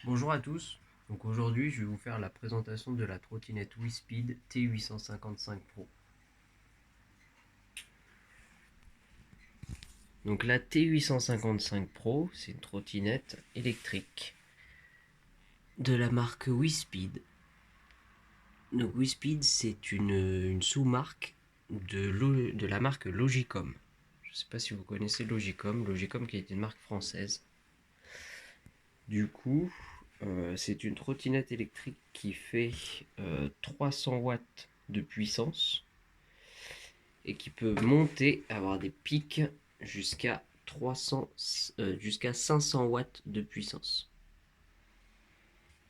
Bonjour à tous, donc aujourd'hui je vais vous faire la présentation de la trottinette WeSpeed T855 Pro. Donc la T855 Pro, c'est une trottinette électrique de la marque WeSpeed. Donc WeSpeed, c'est une sous-marque de la marque Logicom. Je ne sais pas si vous connaissez Logicom qui est une marque française. Du coup, c'est une trottinette électrique qui fait 300 watts de puissance et qui peut monter, avoir des pics jusqu'à 500 watts de puissance.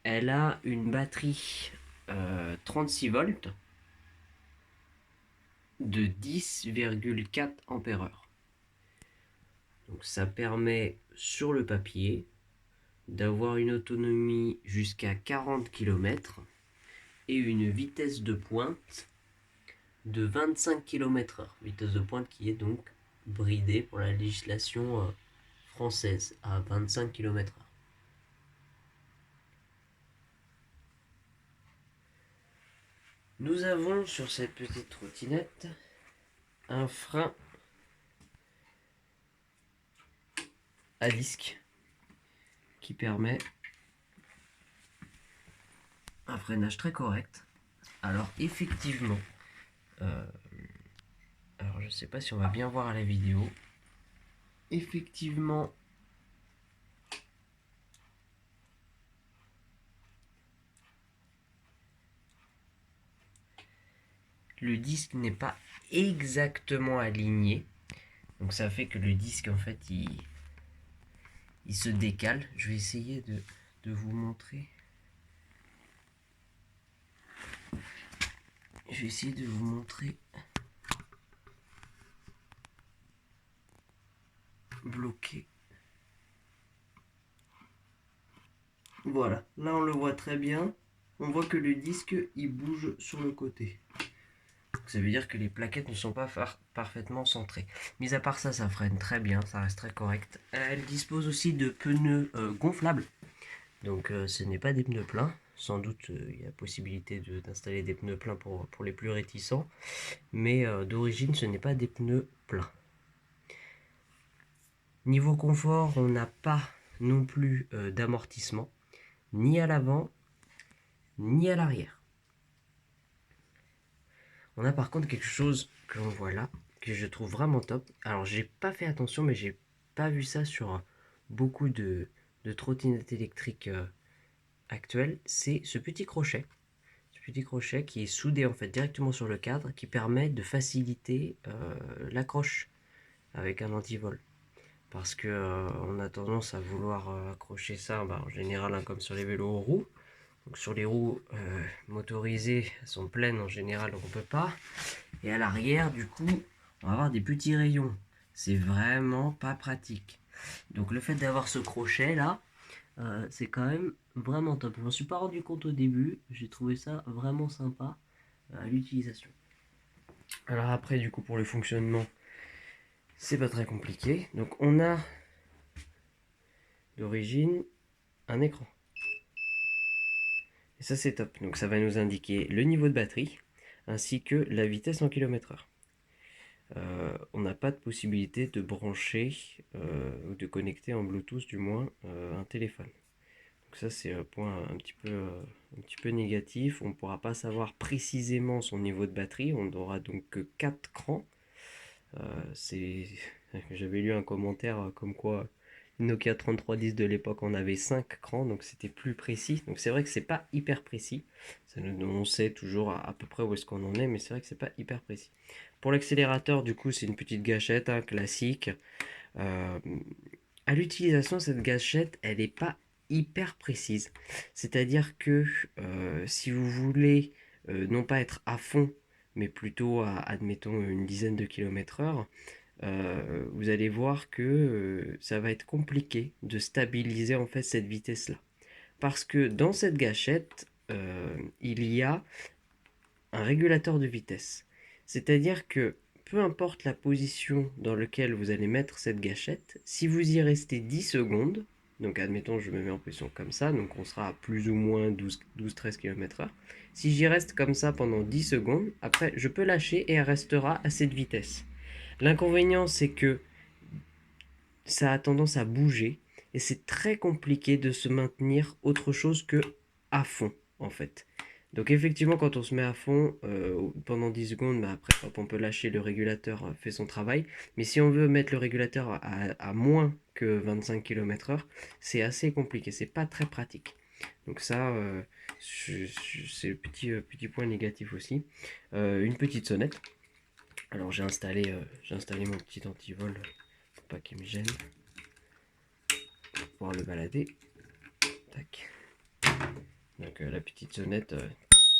Elle a une batterie 36 volts de 10,4 ampères-heure. Donc ça permet sur le papier d'avoir une autonomie jusqu'à 40 km et une vitesse de pointe de 25 km/h. Vitesse de pointe qui est donc bridée pour la législation française à 25 km/h. Nous avons sur cette petite trottinette un frein à disque qui permet un freinage très correct. Alors effectivement, euh, alors je sais pas si on va bien voir à la vidéo. Effectivement, le disque n'est pas exactement aligné. Donc ça fait que le disque en fait il se décale. Je vais essayer de vous montrer. Je vais essayer de vous montrer bloqué. Voilà, là on le voit très bien. On voit que le disque il bouge sur le côté. Ça veut dire que les plaquettes ne sont pas parfaitement centrées. Mis à part ça, ça freine très bien, ça reste très correct. Elle dispose aussi de pneus gonflables. Donc ce n'est pas des pneus pleins. Sans doute il y a possibilité d'installer des pneus pleins pour les plus réticents. Mais d'origine ce n'est pas des pneus pleins. Niveau confort, on n'a pas non plus d'amortissement, ni à l'avant, ni à l'arrière. On a par contre quelque chose que l'on voit là, que je trouve vraiment top. Alors j'ai pas fait attention, mais j'ai pas vu ça sur beaucoup de trottinettes électriques actuelles. C'est ce petit crochet. Ce petit crochet qui est soudé en fait directement sur le cadre, qui permet de faciliter l'accroche avec un antivol. Parce que on a tendance à vouloir accrocher ça en général comme sur les vélos aux roues. Donc sur les roues motorisées, elles sont pleines en général, donc on peut pas. Et à l'arrière, du coup, on va avoir des petits rayons. C'est vraiment pas pratique. Donc le fait d'avoir ce crochet là, c'est quand même vraiment top. Je m'en suis pas rendu compte au début, j'ai trouvé ça vraiment sympa à l'utilisation. Alors après, du coup, pour le fonctionnement, c'est pas très compliqué. Donc on a d'origine un écran. Et ça c'est top. Donc ça va nous indiquer le niveau de batterie ainsi que la vitesse en km/h. On n'a pas de possibilité de brancher ou de connecter en Bluetooth du moins un téléphone. Donc ça c'est un point un petit peu négatif. On ne pourra pas savoir précisément son niveau de batterie. On n'aura donc que 4 crans. J'avais lu un commentaire comme quoi Nokia 3310 de l'époque on avait 5 crans, donc c'était plus précis. Donc c'est vrai que c'est pas hyper précis. On sait toujours à peu près où est-ce qu'on en est, mais c'est vrai que c'est pas hyper précis. Pour l'accélérateur, du coup, c'est une petite gâchette classique. Euh, à l'utilisation, cette gâchette, elle n'est pas hyper précise. C'est-à-dire que si vous voulez non pas être à fond, mais plutôt à, admettons, une dizaine de km/h, vous allez voir que ça va être compliqué de stabiliser en fait cette vitesse-là. Parce que dans cette gâchette, il y a un régulateur de vitesse. C'est-à-dire que peu importe la position dans laquelle vous allez mettre cette gâchette, si vous y restez 10 secondes, Donc admettons, je me mets en position comme ça, donc on sera à plus ou moins 12-13 km/h. Si j'y reste comme ça pendant 10 secondes, après je peux lâcher et elle restera à cette vitesse. L'inconvénient, c'est que ça a tendance à bouger et c'est très compliqué de se maintenir autre chose que à fond en fait. Donc effectivement quand on se met à fond pendant 10 secondes, bah, après hop, on peut lâcher, le régulateur fait son travail. Mais si on veut mettre le régulateur à moins que 25 km/h, c'est assez compliqué, c'est pas très pratique. Donc ça, c'est le petit point négatif aussi. Une petite sonnette. Alors j'ai installé mon petit antivol pour pas qu'il me gêne, pour pouvoir le balader. Tac. Donc la petite sonnette,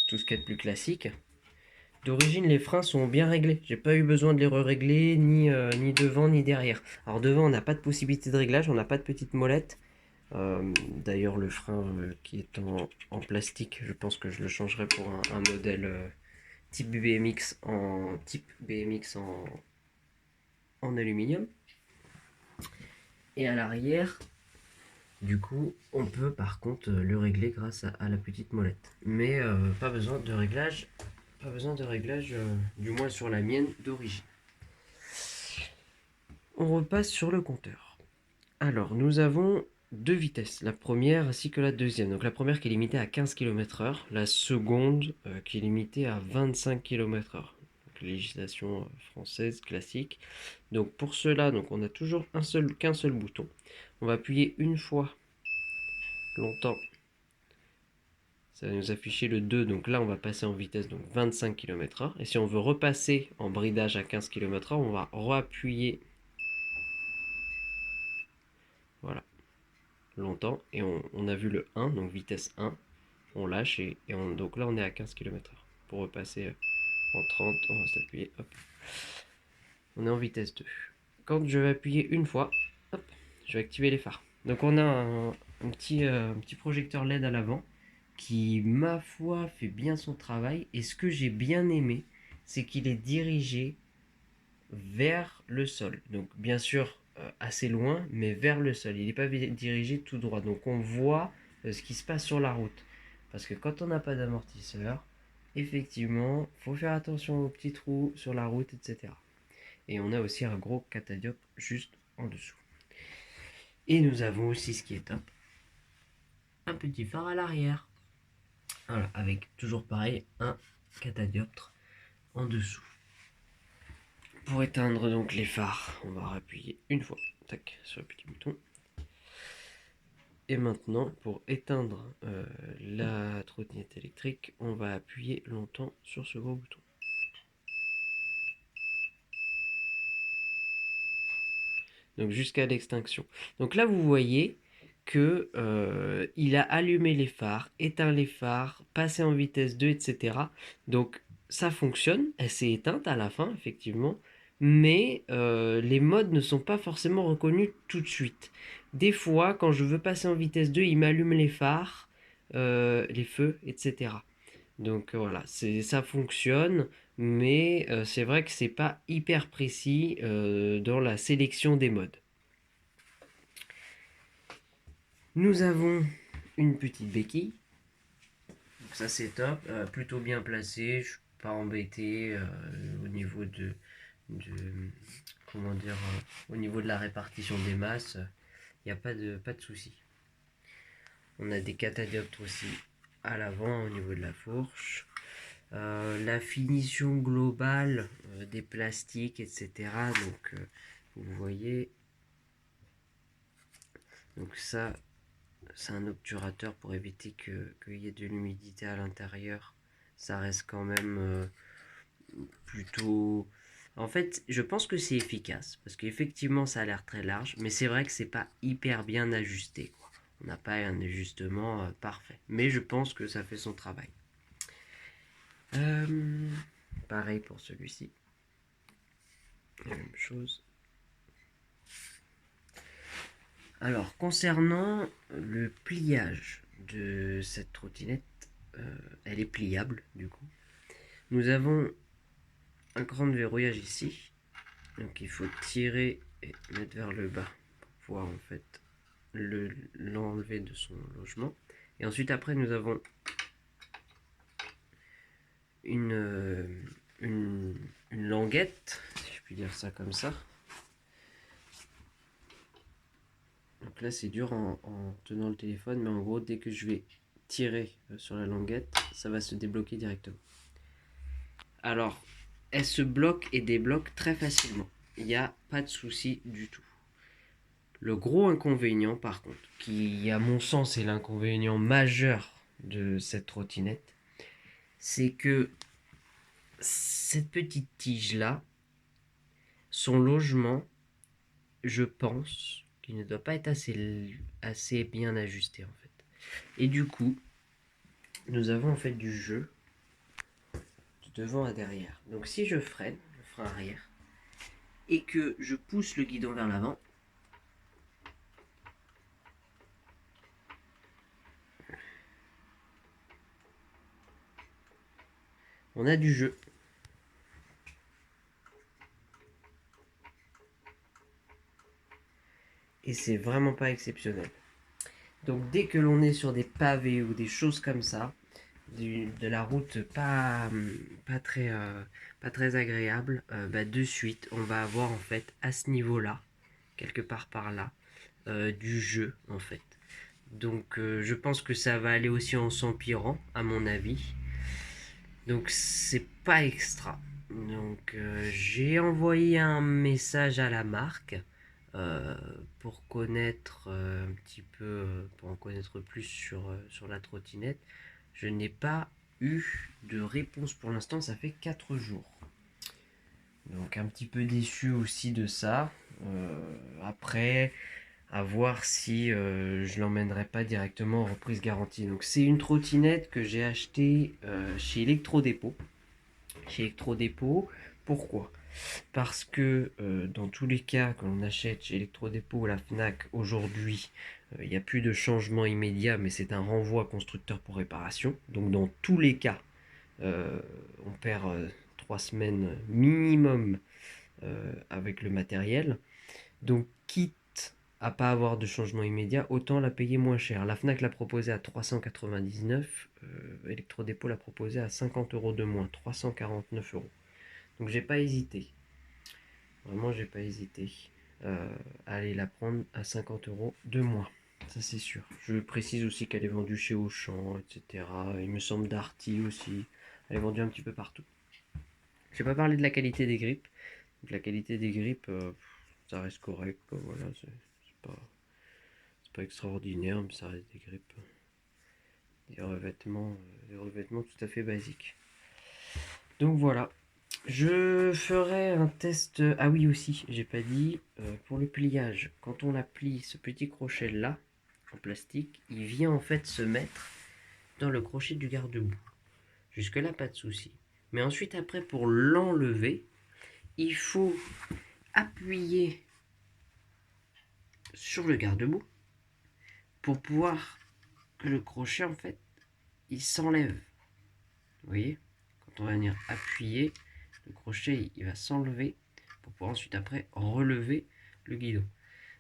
tout ce qu'il y a de plus classique. D'origine, les freins sont bien réglés. J'ai pas eu besoin de les régler ni devant ni derrière. Alors devant, on n'a pas de possibilité de réglage, on n'a pas de petite molette. D'ailleurs, le frein qui est en plastique, je pense que je le changerai pour un modèle type BMX en aluminium. Et à l'arrière, du coup, on peut par contre le régler grâce à la petite molette. Mais pas besoin de réglage, du moins sur la mienne d'origine. On repasse sur le compteur. Alors, nous avons deux vitesses, la première ainsi que la deuxième. Donc la première qui est limitée à 15 km/h, la seconde qui est limitée à 25 km/h. Donc, législation française classique. Donc pour cela, donc on a toujours qu'un seul bouton. On va appuyer une fois longtemps. Ça va nous afficher le 2, donc là on va passer en vitesse, donc 25 km/h. Et si on veut repasser en bridage à 15 km/h, on va reappuyer, voilà, longtemps. Et on a vu le 1, donc vitesse 1. On lâche donc là on est à 15 km/h. Pour repasser en 30, on va s'appuyer, hop. On est en vitesse 2. Quand je vais appuyer une fois, hop, je vais activer les phares. Donc on a un petit projecteur LED à l'avant qui, ma foi, fait bien son travail. Et ce que j'ai bien aimé, c'est qu'il est dirigé vers le sol. Donc bien sûr assez loin, mais vers le sol. Il n'est pas dirigé tout droit. Donc on voit ce qui se passe sur la route. Parce que quand on n'a pas d'amortisseur, effectivement, il faut faire attention aux petits trous sur la route, etc. Et on a aussi un gros catadioptre juste en dessous. Et nous avons aussi, ce qui est top, un petit phare à l'arrière. Voilà, avec toujours pareil, un catadioptre en dessous. Pour éteindre donc les phares, on va appuyer une fois, tac, sur le petit bouton. Et maintenant, pour éteindre la trottinette électrique, on va appuyer longtemps sur ce gros bouton. Donc jusqu'à l'extinction. Donc là, vous voyez que il a allumé les phares, éteint les phares, passé en vitesse 2, etc. Donc ça fonctionne, elle s'est éteinte à la fin, effectivement, mais les modes ne sont pas forcément reconnus tout de suite. Des fois, quand je veux passer en vitesse 2, il m'allume les phares, les feux, etc. Donc voilà, ça fonctionne, mais c'est vrai que c'est pas hyper précis dans la sélection des modes. Nous avons une petite béquille, donc ça c'est top, plutôt bien placé, je suis pas embêté au niveau de comment dire, au niveau de la répartition des masses, il n'y a pas de souci. On a des catadioptres aussi à l'avant au niveau de la fourche. La finition globale des plastiques, etc. Donc vous voyez, donc ça c'est un obturateur pour éviter qu'il y ait de l'humidité à l'intérieur. Ça reste quand même plutôt... En fait, je pense que c'est efficace, parce qu'effectivement ça a l'air très large, mais c'est vrai que c'est pas hyper bien ajusté, quoi. On n'a pas un ajustement parfait, mais je pense que ça fait son travail. Pareil pour celui-ci. La même chose. Alors, concernant le pliage de cette trottinette, elle est pliable du coup. Nous avons un cran de verrouillage ici. Donc il faut tirer et mettre vers le bas pour pouvoir en fait l'enlever de son logement. Et ensuite après nous avons une, une languette, si je puis dire ça comme ça. Donc là c'est dur en tenant le téléphone, mais en gros dès que je vais tirer sur la languette, ça va se débloquer directement. Alors, elle se bloque et débloque très facilement. Il n'y a pas de souci du tout. Le gros inconvénient par contre, qui à mon sens est l'inconvénient majeur de cette trottinette, c'est que cette petite tige là, son logement, je pense qu'il ne doit pas être assez bien ajusté en fait. Et du coup, nous avons en fait du jeu de devant à derrière. Donc si je freine, le frein arrière, et que je pousse le guidon vers l'avant, on a du jeu. Et c'est vraiment pas exceptionnel. Donc dès que l'on est sur des pavés ou des choses comme ça, de la route pas très agréable, de suite on va avoir en fait à ce niveau-là, quelque part par là, du jeu en fait. Donc je pense que ça va aller aussi en s'empirant à mon avis. Donc c'est pas extra. Donc j'ai envoyé un message à la marque euh, pour connaître un petit peu, pour en connaître plus sur la trottinette. Je n'ai pas eu de réponse pour l'instant, ça fait 4 jours. Donc un petit peu déçu aussi de ça. Après, à voir si je l'emmènerai pas directement en reprise garantie. Donc c'est une trottinette que j'ai achetée chez Electrodépôt. Chez Electrodépôt, pourquoi? Parce que dans tous les cas, quand on achète chez Electrodépôt ou la Fnac aujourd'hui, il n'y a plus de changement immédiat, mais c'est un renvoi constructeur pour réparation. Donc dans tous les cas, on perd 3 semaines minimum avec le matériel. Donc quitte à pas avoir de changement immédiat, autant la payer moins cher. La Fnac l'a proposé à 399, Electrodépôt l'a proposé à 50 euros de moins, 349 euros. Donc j'ai pas hésité. Vraiment, j'ai pas hésité à aller la prendre à 50 euros de moins. Ça, c'est sûr. Je précise aussi qu'elle est vendue chez Auchan, etc. Il me semble Darty aussi. Elle est vendue un petit peu partout. Je n'ai pas parlé de la qualité des grippes. Donc, la qualité des grippes, ça reste correct. Voilà, c'est pas extraordinaire, mais ça reste des grippes. Des revêtements tout à fait basiques. Donc voilà. Je ferai un test. Ah oui aussi, j'ai pas dit pour le pliage. Quand on appuie ce petit crochet là en plastique, il vient en fait se mettre dans le crochet du garde-boue. Jusque là pas de souci. Mais ensuite après pour l'enlever, il faut appuyer sur le garde-boue pour pouvoir que le crochet en fait il s'enlève. Vous voyez? Quand on va venir appuyer, le crochet il va s'enlever pour pouvoir ensuite après relever le guidon.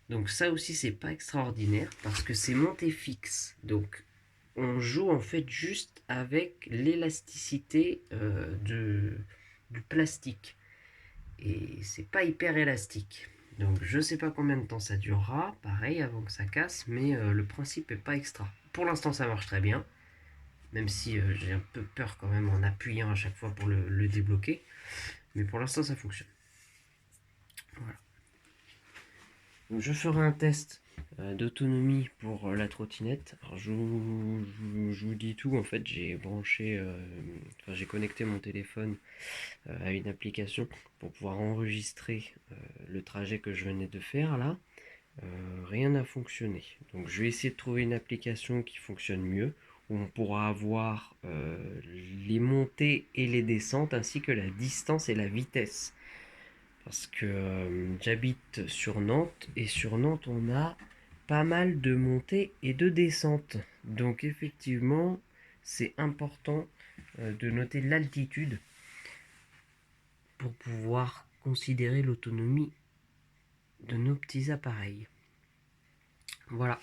Donc ça aussi c'est pas extraordinaire parce que c'est monté fixe. Donc on joue en fait juste avec l'élasticité du plastique. Et c'est pas hyper élastique. Donc je sais pas combien de temps ça durera, pareil avant que ça casse, mais le principe est pas extra. Pour l'instant ça marche très bien, même si j'ai un peu peur quand même en appuyant à chaque fois pour le débloquer. Mais pour l'instant ça fonctionne. Voilà. Donc je ferai un test d'autonomie pour la trottinette. Alors je vous dis tout, en fait j'ai branché, j'ai connecté mon téléphone à une application pour pouvoir enregistrer le trajet que je venais de faire là. Rien n'a fonctionné. Donc je vais essayer de trouver une application qui fonctionne mieux, où on pourra avoir les montées et les descentes, ainsi que la distance et la vitesse. Parce que j'habite sur Nantes, et sur Nantes on a pas mal de montées et de descentes. Donc effectivement, c'est important de noter l'altitude pour pouvoir considérer l'autonomie de nos petits appareils. Voilà,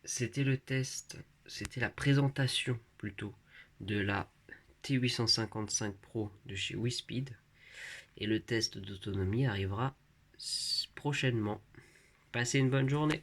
c'était le test, c'était la présentation plutôt de la T855 Pro de chez WeSpeed. Et le test d'autonomie arrivera prochainement. Passez une bonne journée.